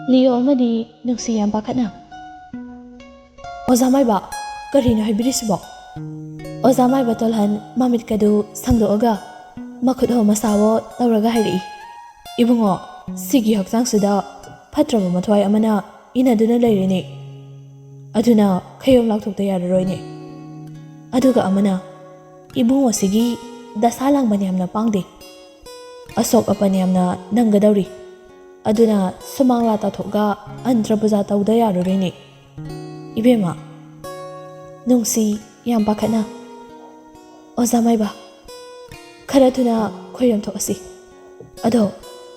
Leo amadi nungsi yam pakhana. Oza maiba karino haibirisibo. Oza maiba tolhan mamit kadu sangdoaga makhut ho masawo tawraga hairi. Ibungo sigi hakjang sida phatraba mathwai amana inaduna leirini. Aduna khayom lakthokta yararoine. Aduga amana ibungo sigi dasalang banyamna pangde. Asok apanyamna nanggadawri. Aduna sumangla tathoga antrapuja tawda yararoine. Ibema nungsi yam pakhana. Oza maiba khara thuna khoyam thokasi. Ado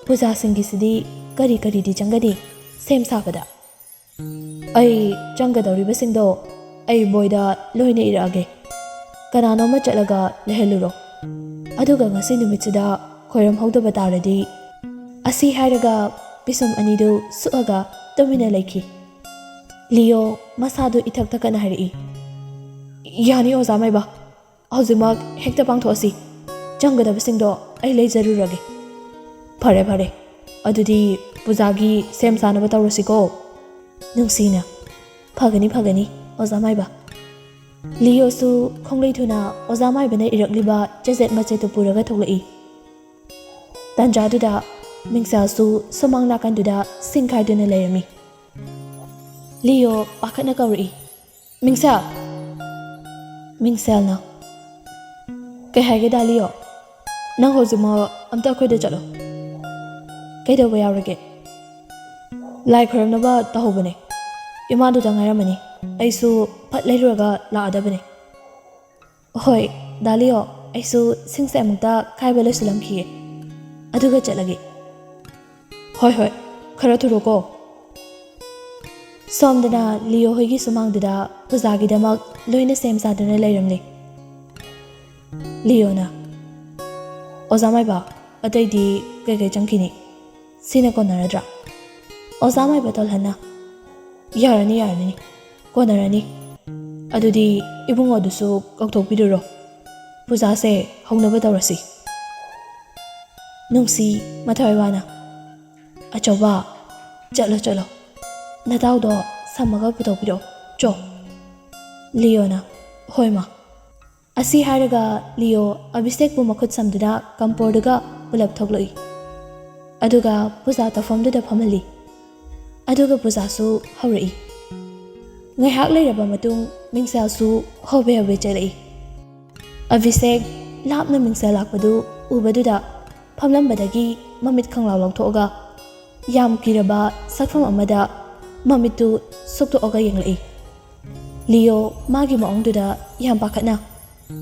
puja singisidi kari di changadi sem sabada. Ai changadawri basingdo ai boyda loine irage. Kanano ma chalaga leheluro. Aduga ngasi numitsida khoyam hawdaba taradi asi hairaga pisum anidu suaga tumina laiki. Leo masadu ithak takana hari. Yani oza maiba haujimak hekta pangthoasi changadaba singdo ai lei jarurage. Phare adudi pujagi sem sanaba tawrasiko. Nungsina phagani oza maiba. Leo su khonglei thuna oza maiba na irakliba chejet machetu puraga thoklai. Tanjaduda mingsel su somang nakanduda singkhaiduna lerami. Leo pakhana kawri. Mingsel na kai hage da Leo nang hojuma amta khoida chalo. Kaido ba yawrage lai khoramnaba tahobane imadu da ngairamani aisu phat leiruraga laadabane. Hoi Dalio aisu singse amta khaiba losulamki aduga chalage. Hoi khara thuroko. Somdana Leo hoigi sumangduda pujagi damak loina sem sadana leiramni. Leo na oza maiba ataidi kai changkini sina konaradra. Oza maiba tolhana yarani konarani. Adudi ibungo dusu kakthokpiduro puja se hongnaba tawrasi. Nungsi mathawaiwana achoba chalo nataudo samaga putokpiro cho. Leo na hoima asi haraga Leo abisek bu makhut samduda kamporduga ulap thokloi. Aduga puja tafamduda phamali. Aduga puja su haurai. Ngaihak leiraba matung mingsel su hobe chalai. Abisek lapna mingsel lakpadu ubaduda phamlambadagi mamit khanglaw lawthoga yam kiraba sakfam amada mamitu soktoga yenglai. Leo magi maongduda yam pakhana.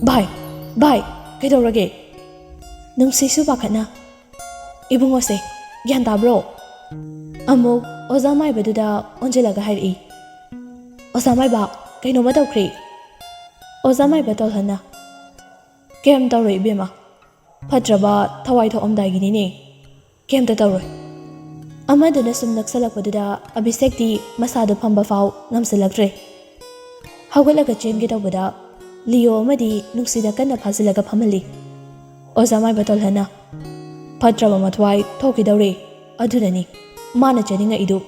Bye kaidorage. Nungsi su pakhana. Ibungo se gyan tabro. Amuk oza maiba duda onjelaga hairi. Oza maiba kaino ma tawkhri. Oza maiba tolhana kem tawroi bema phatraba thawai thoamdaigini ne kemta tawroi. Amaduna sum naksalakpaduda abisekti masadu phamba faw ngamsalaktre. Hawgalaga chenge tawbada Leo amadi nungsida kanna phasilaga phamali. Oza maiba tolhana phatraba mathwai thokidawre adunani mana chaninga idu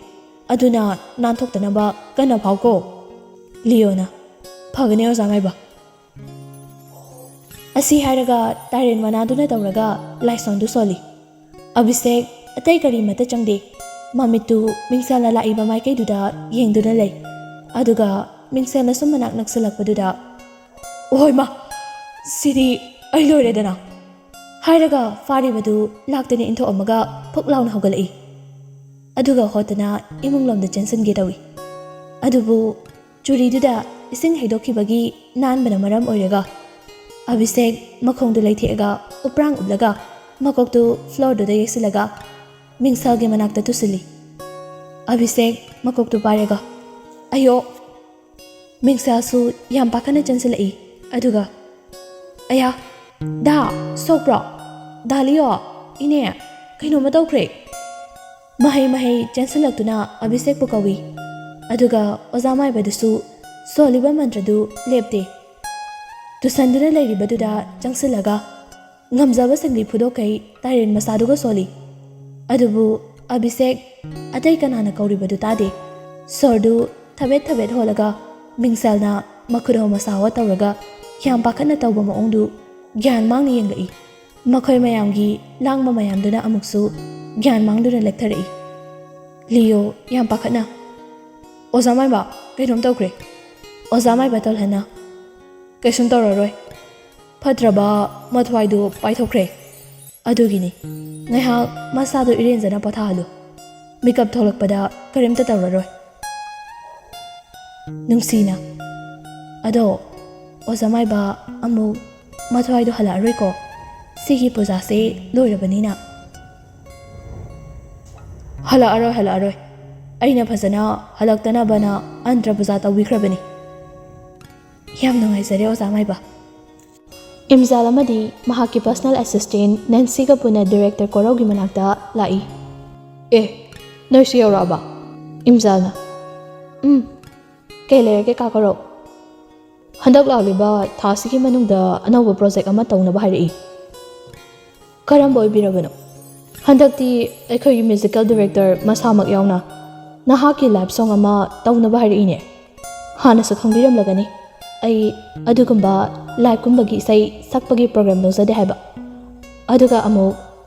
aduna nanthoktanaba kanna phawko. Leo na phagane oza maiba asi hairaga taren manaduna tawraga laisondu soli. Abisek atai kari mata changde mamitu mingsala laiba maikai duda yengduna lei. Aduga mingsala sumanak naksalakpaduda oima sidi ai loiredana hairaga faribadu laktani intho amaga phoklauna hogalai. Aduga hotana imunglomda chensange tawi. Adubu churiduda ising haidokibagi nanbana maram oiraga Abisek makhongdu leithega uprang ublaga makoktu floor do yesilaga mingsalge manakta tusili. Abisek makoktu parega ayo mingsal su yam pakhana chansilai. Aduga aya da sopra Dalio ine kaino ma tawkhre. Mahai chansilaktuna Abisek pukawi. Aduga oza maiba dusu soliba mantradu lepte. Tusanduna leiribaduda changsilaga ngamjaba singli phudokai taren masaduga soli. Adubu Abhishek atai kanana kauribadu tade sordu thabet thabet holaga mingselna makhudo masawa tawraga yam pakhana tawba maongdu gyan mang ni yengai makhoi mayamgi langma mayamduna amuksu gyan mangduna lekthari Leo yam pakhana Ozamai ba kainom tawkre Ozamai batol hana kaisum tawraroi phatraba mathwaidu paithokre adugini ngaihak masadu irenjana pathalu makeup tholakpada karimta tawraroi Nungsina ado Ozamai ba amu mathwaidu halaroi ko sigi puja se loirabanina Hala aroi aina phajana halaktana bana antra puja tawbikrabani yam nungaijare Ozamai ba Imzal amadi mahaki personal assistant Nancy ga puna director Koraugi manakta lai noi si yoraba Imzal na kay lerake ka Korau handak lagliba thasigi manungda anawba project ama tawnaba hairi karamba oibirabano handakti aikhogi musical director masamak yauna nahaki live song ama tawnaba hairi ne hana sa khangbiram lagani ai adugumba live kumbagi sai sakpagi program no zade haiba aduga amu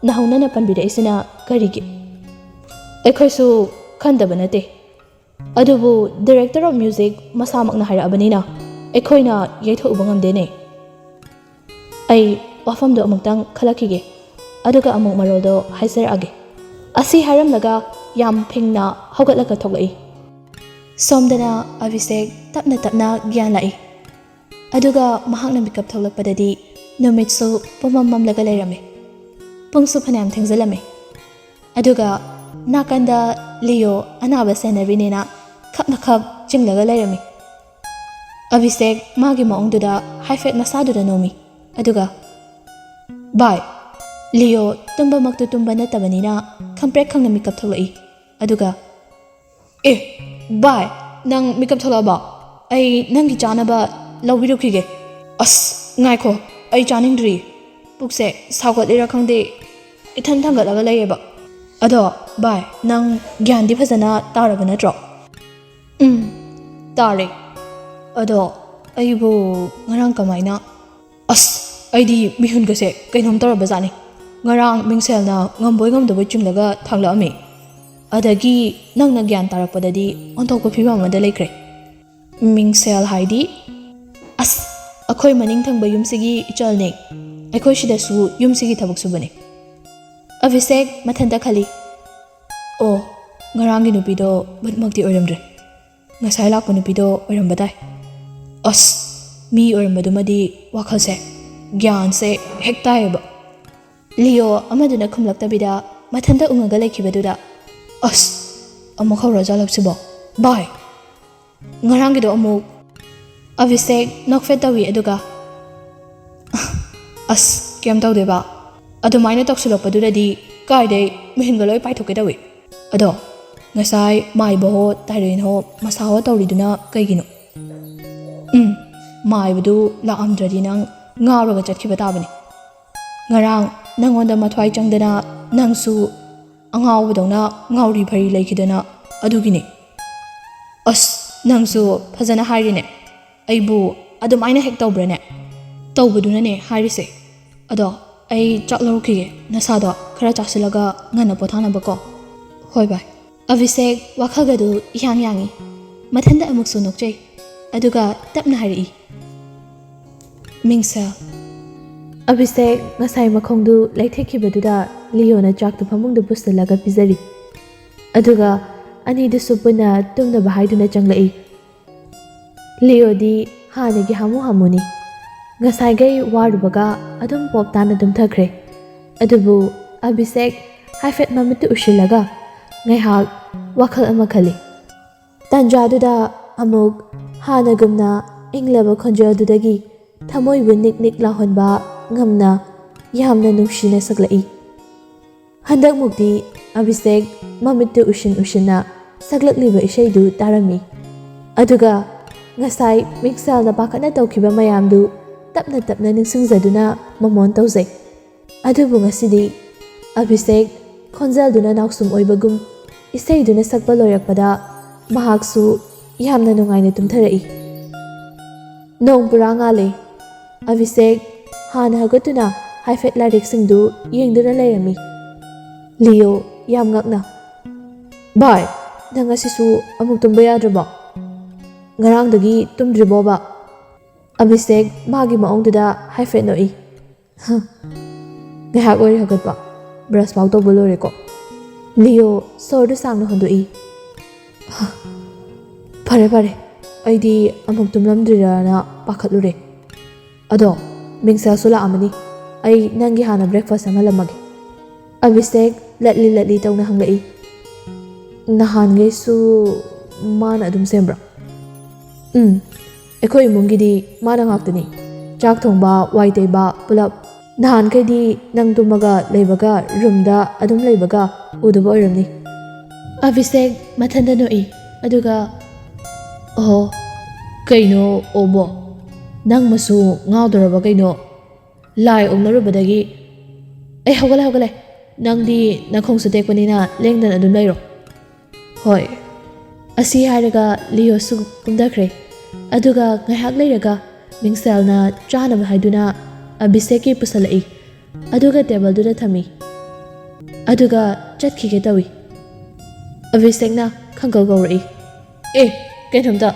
nahaunana panbida isina karigi aikhoisu khandaba nate adubu director of music masamak na haira abanina aikhoina yaitho ubangam dene ai wafamdo amungtang khalakige aduga amung maroldo haisar age asi haram laga yam phingna hogatlaga thoklai somdana Abhishek tapna gyan lai aduga mahakna makeup tholakpadadi numitsu pamamam laga lairame pungsu phanam thengjalame aduga nakanda Leo anaba senarinena khapna khap chinglaga lairame Abhishek magi maongduda haifet masaduda nomi aduga bye Leo tumba maktu tumba natabanina khamprek khangna makeup tholai aduga bye nang makeup tholaba ai nangi chanaba lawbirukige as ngaikho ai chaningdri pukse sagot lira khangde ithan thangalaga layeba ado bye nang gyandi phajana taraba natro tare ado aibu ngarang kamaina as aidi mihun gase kainom taraba jani ngarang mingselna ngamboi ngamdaboi chunglaga thangla ame adagi nangna gyan tarakpadadi onthokpa phibam amada laikre mingsel haidi as akhoi maning thangba yumsigi ichalne akhoi sidasu yumsigi thabak subane Abhishek mathanda khali ngarangi nupido batmakti oiramdre ngasai lakpa nupido oirambadai as mi oirambadumadi wakhalse gyan se hektaeba Leo amaduna khumlaktabida mathanda ungaga laikhibaduda as amuk hawra jalapsibo bye ngarangido amuk Abhishek nokfet tawi aduga as kem tawdeba adumaina toksulokpaduradi kaide mihingaloi paithoke dawi ado ngasai maibo ho tairen ho masaho tawriduna kaigino maibudu laamdradi nang ngaraga chatkiba tabani ngarang nangonda mathwai changdana nangsu angawbadona ngawri phari laikidana adugini as nangsu phajana hairine aibu adumaina hek tawbrane tawbadunane hairise ado ai chaklorukige nasado khara chasilaga ngana pothana bako hoi bai Abhishek wakhagadu yangi mathanda amuksu nokchei aduga tapna hairi mingsa Abhishek ngasai makhongdu laithekhibaduda Leona chaktu phamungdu pusalaga pizari aduga ani du supuna tumna bahaiduna changlai Leo di hanagi hamuni ngasai gai warubaga adum poptana dum thakre adubu Abhishek haifet mamitu ushilaga ngaihak wakhal ama khali tanjaduda amuk hanagumna inglaba khonjadudagi thamoibu nik lahonba ngamna yamna nungshina saglai handak mukti Abhishek mamitu ushina saglakliba ishaidu tarami aduga ngasai mixalna pakana tawkhiba mayamdu tapna ningsingjaduna mamon tawjai adubu ngasidi Abhishek khonjalduna nausum oibagum iseiduna sakpa loirakpada mahaksu yamna nungaina tumtharai nong pura ngale Abhishek hana hagatuna haifet larik singdu yengduna layami Leo yam ngakna Bye nang asisu amuk tumba yadraba ngarang dagi tumdribo ba Abhishek magi maongduda haifet noi ngahak oi hagatba brush pau to bolore ko Leo sordu sangna hondoi Pare pare aidi amuk tumlamdrina pakhatlure ado mingsa sula amani ai nangi hana breakfast amalamagi Abhishek latli tawna hangai nahan ge su mana adum sembra ekoi mungidi mana ngaktani chak thongba waitei ba pulap nahan kai di nang tumaga leibaga roomda adum leibaga uduba oiramni Abhishek mathanda noi aduga oh kaino obo nang masu ngaudoraba kaino lai ongnarubadagi ai hogale nangdi nakhongsu tekpanina lengdan adum lairo hoi asi haraga Leo su kumdakhre aduga ngahak leiraga mingselna chana haiduna Abhishek ki pusalai aduga table dura thami aduga chatki ke tawi Abhishek na khangkal gawri kenhamta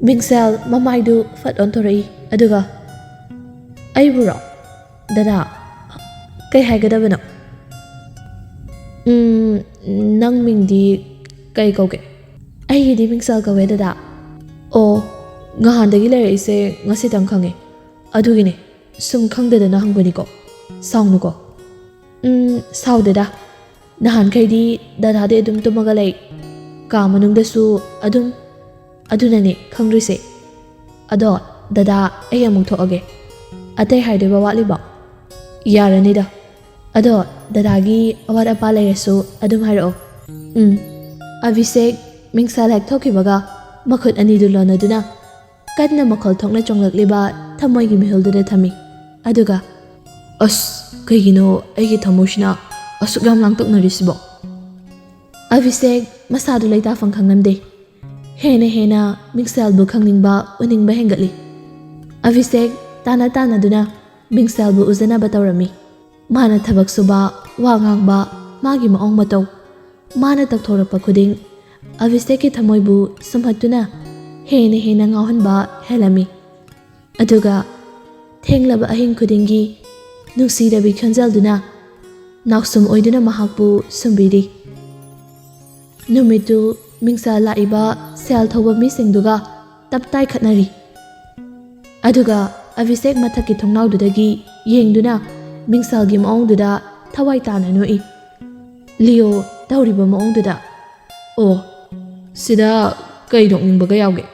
mingsel mamaidu fat on thorai aduga ai bura dada kai haigadabana nang mingdi kai kauke ai di mingsel kawe dada o ngahandagi lereise ngasi tang khange adugine sum khangdadana hangbani ko saunu ko saudeda nahan kai di dada de dum tumaga lei ka manung dasu adum adunani khangrise ado dada ai amuk thoage atai haide ba wali ba yarani da ado dadagi awar apa leresu adum hairo Abhishek mingsal hek thokibaga makhut ani dulona duna kadna makhol thokna chonglakliba thamoi gi mihulduda thami aduga as kaigino aigi thamoshna asugam langtoknarisibo Abhishek masadu leita fangkhangnamde hena mingsal bu khangningba uningba hengatli Abhishek tana duna mingsal bu uzana batawrami mana thabak suba wa ngangba magi maong mataw mana takthorapa khuding Abhishek ki thamoi bu samhatuna hena ngauhanba helami aduga thenglaba ahing khudingi nungsidabi khonjalduna naksum oiduna mahakbu sumbiri numitu mingsa laiba sel thoba mi singduga taptai khatnari aduga Abhishek mathaki thongnawdudagi yengduna mingsalgi maongduda thawai tana noi Leo tawriba maongduda o sida kai nokningbaga yawge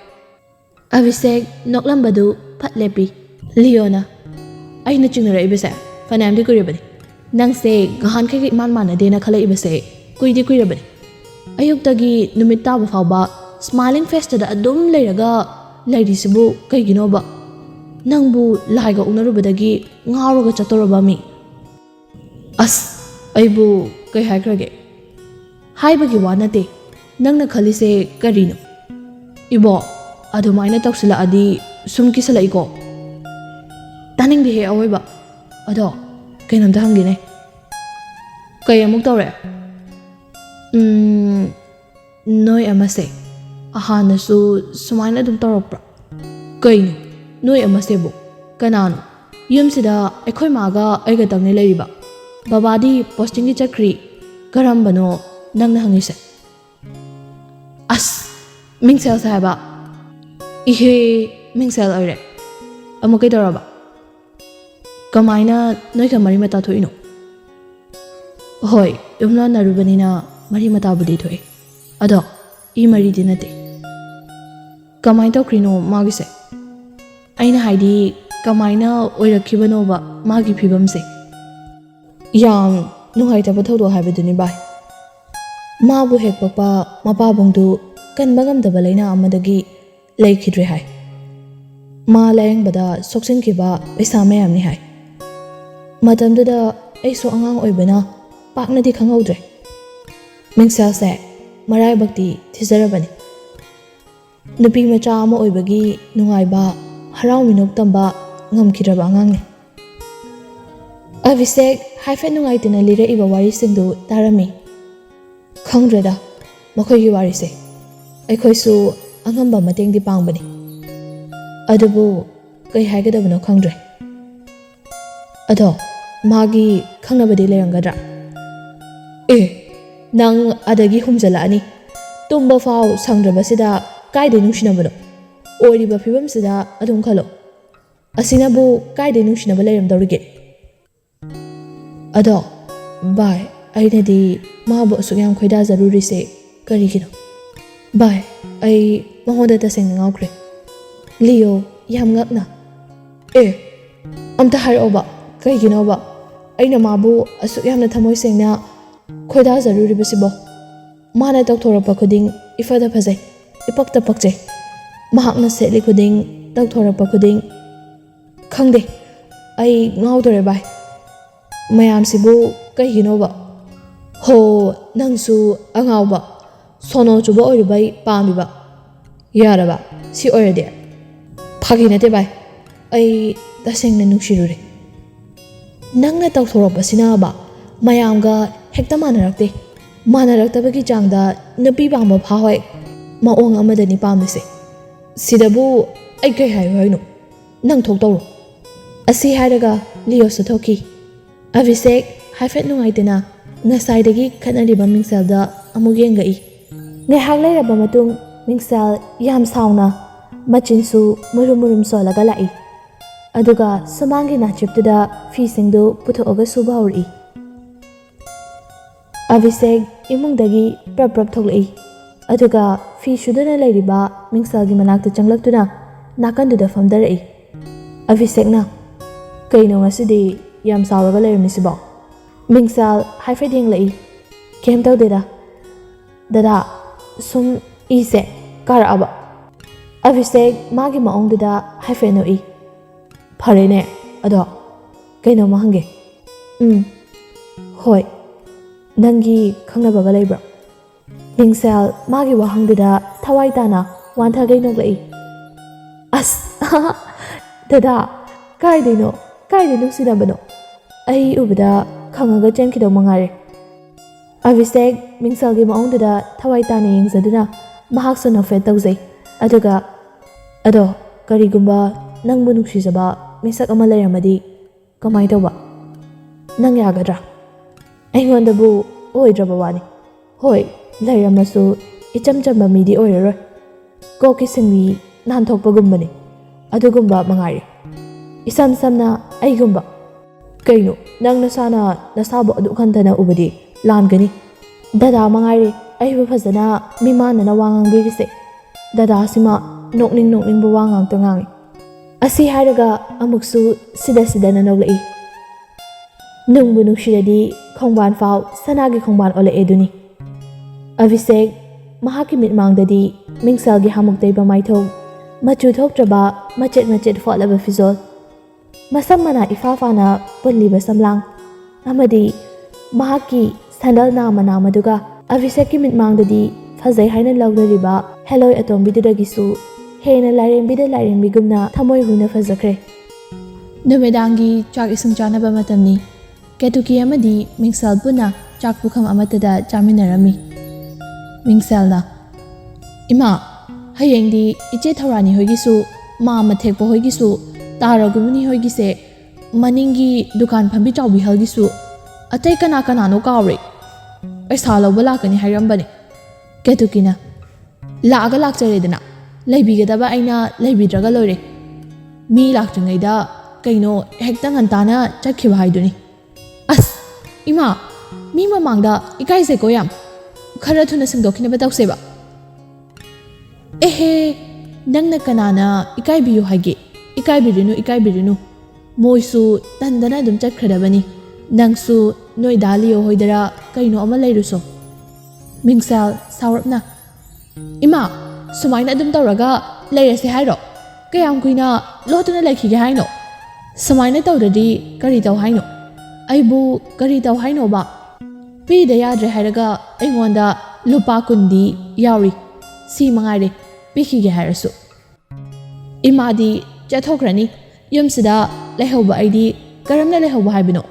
Abhishek noklambadu phatlepi Leona aina chingnarai fanamdi kuirabani nangse gahan kai man dena khala ibase kuidi kuirabani ayuktagi numit taba fawba smiling face da adum leiraga lairisibu kaiginoba nangbu laiga unarubadagi ngawraga chatoroba mi as aibu kai haikrage haibagi wanate nangna khalise karino ibo adumaina taksila adi sumki salaiko taning de awoiba ado kainamta hangine kay amuk tawre noi amase ahanasu sumaina dum tawrokpra kaino noi amase bu kanano yumsida ekhoi maga aiga tangne leiriba babadi posting gi chakri karambano nangna hangise as mingsel sahaba ihe mingsel aire amukai doraba kamaina noi ka mari mata thoino hoi yumla narubanina mari mata budi thoi ado I mari dinate kamai to krino magise aina haidi kamaina oirakhibano ba magi phibamse yam nuhai ta bathodo haibaduni bai mabu hekpakpa mapa bongdu kanbagam dabalaina amadagi laikhidre hai ma layang bada soksin kiba paisa mayam ni hai matamduda aiso angang oibana ꯄꯥꯛꯅꯗꯤ ꯈꯪꯍꯧꯗ꯭ꯔꯦ ꯃꯤꯡꯁꯦꯜꯁꯦ ꯃꯔꯥꯏꯕꯛꯇꯤ ꯊꯤꯖꯔꯕꯅꯤ ꯅꯨꯄꯤ ꯃꯆꯥ ꯑꯃ ꯑꯣꯏꯕꯒꯤ ꯅꯨꯡꯉꯥꯏꯕ ꯍꯔꯥꯎ ꯃꯤꯅꯣꯛ ꯇꯝꯕ ꯉꯝꯈꯤꯗ꯭ꯔꯕ ꯑꯉꯥꯡꯅꯤ ꯑꯚꯤꯁꯦꯛ ꯍꯥꯏꯐꯦꯠ ꯅꯨꯡꯉꯥꯏꯇꯅ ꯂꯤꯔꯛꯏꯕ ꯋꯥꯔꯤꯁꯤꯡꯗꯨ ꯇꯥꯔꯝꯃꯤ ꯈꯪꯗ꯭ꯔꯦꯗ ꯃꯈꯣꯏꯒꯤ ꯋꯥꯔꯤꯁꯦ ꯑꯩꯈꯣꯏꯁꯨ ꯑꯉꯝꯕ ꯃꯇꯦꯡꯗꯤ ꯄꯥꯡꯕꯅꯤ ꯑꯗꯨꯕꯨ ꯀꯩ ꯍꯥꯏꯒꯗꯕꯅꯣ ꯈꯪꯗ꯭ꯔꯦ ꯑꯗꯣ ꯃꯥꯒꯤ ꯈꯪꯅꯕꯗꯤ ꯂꯩꯔꯝꯒꯗ꯭ꯔꯥ ꯅꯪ ꯑꯗꯒꯤ ꯍꯨꯝꯖꯜꯂꯛꯑꯅꯤ ꯇꯨꯝꯕ ꯐꯥꯎ ꯁꯪꯗ꯭ꯔꯕꯁꯤꯗ ꯀꯥꯏꯗꯩ ꯅꯨꯡꯁꯤꯅꯕꯅꯣ ꯑꯣꯏꯔꯤꯕ ꯐꯤꯕꯝꯁꯤꯗ ꯑꯗꯨꯝ ꯈꯜꯂꯣ ꯑꯁꯤꯅꯕꯨ ꯀꯥꯏꯗꯩ ꯅꯨꯡꯁꯤꯅꯕ ꯂꯩꯔꯝꯗꯧꯔꯤꯒꯦ ꯑꯗꯣ ꯚꯥꯏ ꯑꯩꯅꯗꯤ ꯃꯥꯕꯨ ꯑꯁꯨꯛ ꯌꯥꯝ ꯈꯣꯏꯗꯥꯖꯔꯨꯔꯤꯁꯦ ꯀꯔꯤꯒꯤꯅꯣ ꯚꯥꯏ ꯑꯩ ꯃꯉꯣꯟꯗ ꯇꯁꯦꯡꯅ ꯉꯥꯎꯈ꯭ꯔꯦ ꯂꯤꯌꯣ ꯌꯥꯝ ꯉꯛꯅ ꯑꯝꯇ ꯍꯥꯏꯔꯛꯑꯣꯕ ꯀꯩꯒꯤꯅꯣꯕ ꯑꯩꯅ ꯃꯥꯕꯨ ꯑꯁꯨꯛ ꯌꯥꯝꯅ ꯊꯃꯣꯏ ꯁꯦꯡꯅ ꯈꯣꯏꯗꯥꯖꯔꯨꯔꯤꯕꯁꯤꯕꯣ ꯃꯥꯅ ꯇꯧꯊꯣꯔꯛꯄ ꯈꯨꯗꯤꯡ ꯏꯐꯗ ꯐꯖꯩ ꯏꯄꯛꯇ ꯄꯛꯆꯩ ꯃꯍꯥꯛꯅ ꯁꯦꯠꯂꯤ ꯈꯨꯗꯤꯡ ꯇꯧꯊꯣꯔꯛꯄ ꯈꯨꯗꯤꯡ ꯈꯪꯗꯦ ꯑꯩ ꯉꯥꯎꯗꯣꯔꯦ ꯚꯥꯏ ꯃꯌꯥꯝꯁꯤꯕꯨ ꯀꯩꯒꯤꯅꯣꯕ ꯍꯣ ꯅꯪꯁꯨ ꯑꯉꯥꯎꯕ ꯁꯣꯅꯣ ꯆꯨꯕ ꯑꯣꯏꯔꯤꯕꯩ ꯄꯥꯝꯃꯤꯕ ꯌꯥꯔꯕ ꯁꯤ ꯑꯣꯏꯔꯗꯤ ꯐꯥꯒꯤ ꯅꯠꯇꯦ ꯚꯥꯏ ꯑꯩ ꯇꯁꯦꯡꯅ ꯅꯨꯡꯁꯤꯔꯨꯔꯦ ꯅꯪꯅ ꯇꯧꯊꯣꯔꯛꯄꯁꯤꯅꯕ ꯃꯌꯥꯝꯒ ꯍꯦꯛꯇ ꯃꯥꯟꯅꯔꯛꯇꯦ ꯃꯥꯟꯅꯔꯛꯇꯕꯒꯤ ꯆꯥꯡꯗ ꯅꯨꯄꯤ ꯄꯥꯝꯕ ꯐꯥꯎꯋꯦ ꯃꯑꯣꯡ ꯑꯃꯗꯅꯤ ꯄꯥꯝꯂꯤꯁꯦ ꯁꯤꯗꯕꯨ ꯑꯩ ꯀꯩ ꯍꯥꯏꯌꯨ ꯍꯥꯏꯅꯣ ꯅꯪ ꯊꯣꯛꯇꯧꯔꯣ ꯑꯁꯤ ꯍꯥꯏꯔꯒ ꯂꯤꯌꯣꯁꯨ ꯊꯣꯛꯈꯤ ꯑꯚꯤꯁꯦꯛ ꯍꯥꯏꯐꯦꯠ ꯅꯨꯡꯉꯥꯏꯇꯅ ꯉꯁꯥꯏꯗꯒꯤ ꯈꯠꯅꯔꯤꯕ ꯃꯤꯡꯁꯦꯜꯗ ꯑꯃꯨꯛ ꯌꯦꯡꯉꯛꯏ ꯉꯥꯏꯍꯥꯛ ꯂꯩꯔꯕ ꯃꯇꯨꯡ ꯃꯤꯡꯁꯦꯜ ꯌꯥꯝ ꯁꯥꯎꯅ ꯃꯆꯤꯟꯁꯨ ꯃꯨꯔꯨꯝ ꯃꯨꯔꯨꯝ ꯁꯣꯜꯂꯒ ꯂꯥꯛꯏ ꯑꯗꯨꯒ ꯁꯨꯃꯥꯡꯒꯤ ꯅꯥꯆꯦꯞꯇꯨꯗ ꯐꯤꯁꯤꯡꯗꯨ ꯄꯨꯊꯣꯛꯑꯒ ꯁꯨꯕ ꯍꯧꯔꯛꯏ ꯑꯚꯤꯁꯦꯛ ꯏꯃꯨꯡꯗꯒꯤ ꯄ꯭ꯔꯞ ꯄ꯭ꯔꯞ ꯊꯣꯛꯂꯛꯏ ꯑꯗꯨꯒ ꯐꯤ ꯁꯨꯗꯨꯅ ꯂꯩꯔꯤꯕ ꯃꯤꯡꯁꯦꯜꯒꯤ ꯃꯅꯥꯛꯇ ꯆꯪꯂꯛꯇꯨꯅ ꯅꯥꯀꯟꯗꯨꯗ ꯐꯝꯗꯔꯛꯏ ꯑꯚꯤꯁꯦꯛꯅ ꯀꯩꯅꯣ ꯉꯁꯤꯗꯤ ꯌꯥꯝ ꯁꯥꯎꯔꯒ ꯂꯩꯔꯝꯃꯤꯁꯤꯕꯣ ꯃꯤꯡꯁꯦꯜ ꯍꯥꯏꯐꯦꯠ ꯌꯦꯡꯂꯛꯏ ꯀꯩꯝ ꯇꯧꯗꯦꯗ ꯗꯗꯥ ꯁꯨꯝ ꯏꯁꯦ ꯀꯥꯔꯛꯑꯕ ꯑꯚꯤꯁꯦꯛ ꯃꯥꯒꯤ ꯃꯑꯣꯡꯗꯨꯗ ꯍꯥꯏꯐꯦꯠ ꯅꯣꯛꯏ ꯐꯔꯦꯅꯦ ꯑꯗꯣ ꯀꯩꯅꯣꯝꯃ ꯍꯪꯒꯦ ꯍꯣꯏ ꯅꯪꯒꯤ ꯈꯪꯅꯕꯒ ꯂꯩꯕ꯭ꯔꯣ ꯃꯤꯡꯁꯦꯜ ꯃꯥꯒꯤ ꯋꯥꯍꯪꯗꯨꯗ ꯊꯋꯥꯏ ꯇꯥꯅ ꯋꯥꯟꯊꯒꯩ ꯅꯣꯛꯂꯛꯏ ꯑꯁ ꯗꯗꯥ ꯀꯥꯏꯗꯩ ꯅꯨꯡꯁꯤꯅꯕꯅꯣ ꯑꯩ ꯎꯕꯗ ꯈꯪꯉꯒ ꯆꯦꯟꯈꯤꯗꯧ ꯃꯉꯥꯏꯔꯦ ꯑꯚꯤꯁꯦꯛ ꯃꯤꯡꯁꯦꯜꯒꯤ ꯃꯑꯣꯡꯗꯨꯗ ꯊꯋꯥꯏ ꯇꯥꯅ ꯌꯦꯡꯖꯗꯨꯅ ꯃꯍꯥꯛꯁꯨ ꯅꯣꯛꯐꯦꯠ ꯇꯧꯖꯩ ꯑꯗꯨꯒ ꯑꯗꯣ ꯀꯔꯤꯒꯨꯝꯕ ꯅꯪꯕꯨ ꯅꯨꯡꯁꯤꯖꯕ ꯃꯤꯁꯛ ꯑꯃ ꯂꯩꯔꯝꯃꯗꯤ ꯀꯃꯥꯏ ꯇꯧꯕ ꯅꯪ ꯌꯥꯒꯗ꯭ꯔꯥ ꯑꯩꯉꯣꯟꯗꯕꯨ ꯑꯣꯏꯗ꯭ꯔꯕ ꯋꯥꯅꯤ ꯍꯣꯏ ꯂꯩꯔꯝꯃꯁꯨ ꯏꯆꯝ ꯆꯝꯕ ꯃꯤꯗꯤ ꯑꯣꯏꯔꯔꯣꯏ ꯀꯣꯛꯀꯤ ꯁꯤꯡꯂꯤ ꯅꯥꯟꯊꯣꯛꯄꯒꯨꯝꯕꯅꯤ ꯑꯗꯨꯒꯨꯝꯕ ꯃꯉꯥꯏꯔꯦ ꯏꯁꯝ ꯁꯝꯅ ꯑꯩꯒꯨꯝꯕ ꯀꯩꯅꯣ ꯅꯪ ꯅꯁꯥꯅ ꯅꯁꯥꯕꯨ ꯑꯗꯨꯛ ꯍꯟꯊꯅ ꯎꯕꯗꯤ ꯂꯥꯟꯒꯅꯤ ꯗꯗꯥ ꯃꯉꯥꯏꯔꯦ ꯑꯩꯕꯨ ꯐꯖꯅ ꯃꯤꯃꯥꯟꯅꯅ ꯋꯥ ꯉꯥꯡꯕꯤꯔꯤꯁꯦ ꯗꯗꯥꯁꯤꯃ ꯅꯣꯛꯅꯤꯡꯕ ꯋꯥ ꯉꯥꯛꯇ ꯉꯥꯡꯉꯤ ꯑꯁꯤ ꯍꯥꯏꯔꯒ ꯑꯃꯨꯛꯁꯨ ꯁꯤꯗꯅ ꯅꯣꯛꯂꯛꯏ ꯅꯨꯡꯕꯨ ꯅꯨꯡꯁꯤꯔꯗꯤ ꯈꯣꯡꯕꯥꯟ ꯐꯥꯎ ꯁꯅꯥꯒꯤ ꯈꯣꯡꯕꯥꯟ ꯑꯣꯜꯂꯛꯑꯦ ꯑꯗꯨꯅꯤ ꯑꯚꯤꯁꯦꯛ ꯃꯍꯥꯛꯀꯤ ꯃꯤꯠꯃꯥꯡꯗꯗꯤ ꯃꯤꯡꯁꯦꯜꯒꯤ ꯍꯥꯃꯨꯛ ꯇꯩꯕ ꯃꯥꯏꯊꯣꯡ ꯃꯆꯨ ꯊꯣꯛꯇ꯭ꯔꯕ ꯃꯆꯦꯠ ꯐꯣꯠꯂꯕ ꯐꯤꯖꯣꯜ ꯃꯁꯝ ꯃꯅꯥ ꯏꯐꯥ ꯐꯥꯅ ꯄꯨꯜꯂꯤꯕ ꯁꯝꯂꯥꯡ ꯑꯃꯗꯤ ꯃꯍꯥꯛꯀꯤ ꯁꯦꯟꯗꯜ ꯅꯥꯝꯃꯗꯨꯒ ꯑꯚꯤꯁꯦꯛꯀꯤ ꯃꯤꯠꯃꯥꯡꯗꯗꯤ ꯐꯖꯩ ꯍꯥꯏꯅ ꯂꯧꯅꯔꯤꯕ ꯍꯦꯂꯣꯏ ꯑꯇꯣꯝꯕꯤꯗꯨꯗꯒꯤꯁꯨ ꯍꯦꯟꯅ ꯂꯥꯏꯔꯦꯝꯕꯤꯒꯨꯝꯅ ꯊꯃꯣꯏ ꯍꯨꯅ ꯐꯖꯈ꯭ꯔꯦ ꯅꯨꯃꯤꯗꯥꯡꯒꯤ ꯆꯥꯛ ꯏꯁꯤꯡ ꯆꯥꯅꯕ ꯃꯇꯝꯅꯤ ꯀꯦꯇꯨꯀꯤ ꯑꯃꯗꯤ ꯃꯤꯡꯁꯦꯜ ꯄꯨꯟꯅ ꯆꯥꯛ ꯄꯨꯈꯝ ꯑꯃꯠꯇꯗ ꯆꯥꯃꯤꯟꯅꯔꯝꯃꯤ ꯃꯤꯡꯁꯦꯜꯅ ꯏꯃꯥ ꯍꯌꯦꯡꯗꯤ ꯏꯆꯦ ꯊꯧꯔꯥꯅꯤ ꯍꯣꯏꯒꯤꯁꯨ ꯃꯥꯃ ꯊꯦꯛꯄ ꯍꯣꯏꯒꯤꯁꯨ ꯇꯥꯔꯒꯨꯃꯅꯤ ꯍꯣꯏꯒꯤꯁꯦ ꯃꯅꯤꯡꯒꯤ ꯗꯨꯀꯥꯟ ꯐꯝꯕꯤ ꯆꯥꯎꯕꯤꯍꯜꯒꯤꯁꯨ ꯑꯇꯩ ꯀꯅꯥꯅꯣ ꯀꯥꯎꯔꯦ ꯄꯩꯁꯥ ꯂꯧꯕ ꯂꯥꯛꯀꯅꯤ ꯍꯥꯏꯔꯝꯕꯅꯦ ꯀꯦꯇꯨꯀꯤꯅ ꯂꯥꯛꯑꯒ ꯂꯥꯛꯆꯔꯦꯗꯅ ꯂꯩꯕꯤꯒꯗꯕ ꯑꯩꯅ ꯂꯩꯕꯤꯗ꯭ꯔꯒ ꯂꯣꯏꯔꯦ ꯃꯤ ꯂꯥꯛꯇ꯭ꯔꯤꯉꯩꯗ ꯀꯩꯅꯣ ꯍꯦꯛꯇ ꯉꯟꯇꯥꯅ ꯆꯠꯈꯤꯕ ꯍꯥꯏꯗꯨꯅꯤ ꯑꯁ ꯏꯃꯥ ꯃꯤ ꯃꯃꯥꯡꯗ ꯏꯀꯥꯏꯖꯩꯀꯣ ꯌꯥꯝ ꯈꯔ ꯊꯨꯅ ꯁꯦꯡꯗꯣꯛꯈꯤꯅꯕ ꯇꯧꯁꯦꯕ ꯑꯦꯍꯦ ꯅꯪꯅ ꯀꯅꯥꯅ ꯏꯀꯥꯏꯕꯤꯌꯨ ꯍꯥꯏꯒꯦ ꯏꯀꯥꯏꯕꯤꯔꯨꯅꯨ ꯃꯣꯏꯁꯨ ꯇꯟꯗꯅ ꯑꯗꯨꯝ ꯆꯠꯈ꯭ꯔꯗꯕꯅꯤ ꯅꯪꯁꯨ ꯅꯣꯏ ꯗꯥ ꯂꯤꯌꯣ ꯍꯣꯏꯗꯔ ꯀꯩꯅꯣ ꯑꯃ ꯂꯩꯔꯨꯁꯣ ꯃꯤꯡꯁꯦꯜ ꯁꯥꯎꯔꯞꯅ ꯏꯃꯥ ꯁꯨꯃꯥꯏꯅ ꯑꯗꯨꯝ ꯇꯧꯔꯒ ꯂꯩꯔꯁꯦ ꯍꯥꯏꯔꯣ ꯀꯌꯥꯝ ꯀꯨꯏꯅ ꯂꯣꯠꯇꯨꯅ ꯂꯩꯈꯤꯒꯦ ꯍꯥꯏꯅꯣ ꯁꯨꯃꯥꯏꯅ ꯇꯧꯗ꯭ꯔꯗꯤ ꯀꯔꯤ ꯇꯧ ꯍꯥꯏꯅꯣ ꯑꯩꯕꯨ ꯀꯔꯤ ꯇꯧ ꯍꯥꯏꯅꯣꯕ ꯄꯤꯗ ꯌꯥꯗ꯭ꯔꯦ ꯍꯥꯏꯔꯒ ꯑꯩꯉꯣꯟꯗ ꯂꯨꯄꯥ 10ꯗꯤ ꯌꯥꯎꯔꯤ ꯁꯤ ꯃꯉꯥꯏꯔꯦ ꯄꯤꯈꯤꯒꯦ ꯍꯥꯏꯔꯁꯨ ꯏꯃꯥꯗꯤ ꯆꯠꯊꯣꯛꯈ꯭ꯔꯅꯤ ꯌꯨꯝꯁꯤꯗ ꯂꯩꯍꯧꯕ ꯑꯩꯗꯤ ꯀꯔꯝꯅ ꯂꯩꯍꯧꯕ ꯍꯥꯏꯕꯅꯣ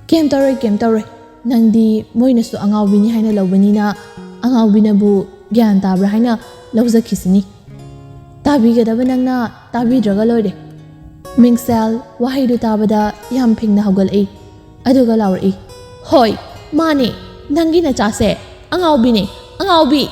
ꯀꯦꯝ ꯇꯧꯔꯣꯏ ꯅꯪꯗꯤ ꯃꯣꯏꯅꯁꯨ ꯑꯉꯥꯎꯕꯤꯅꯤ ꯍꯥꯏꯅ ꯂꯧꯕꯅꯤꯅ ꯑꯉꯥꯎꯕꯤꯅꯕꯨ ꯒ꯭ꯌꯥꯟ ꯇꯥꯕ꯭ꯔꯥ ꯍꯥꯏꯅ ꯂꯧꯖꯈꯤꯁꯤꯅꯤ ꯇꯥꯕꯤꯒꯗꯕ ꯅꯪꯅ ꯇꯥꯕꯤꯗ꯭ꯔꯒ ꯂꯣꯏꯔꯦ ꯃꯤꯡꯁꯦꯜ ꯋꯥꯍꯩꯗꯨ ꯇꯥꯕꯗ ꯌꯥꯝ ꯐꯤꯡꯅ ꯍꯧꯒꯠꯂꯛꯏ ꯑꯗꯨꯒ ꯂꯥꯎꯔꯛꯏ ꯍꯣꯏ ꯃꯥꯅꯦ ꯅꯪꯒꯤ ꯅꯆꯥꯁꯦ ꯑꯉꯥꯎꯕꯤꯅꯦ ꯑꯉꯥꯎꯕꯤ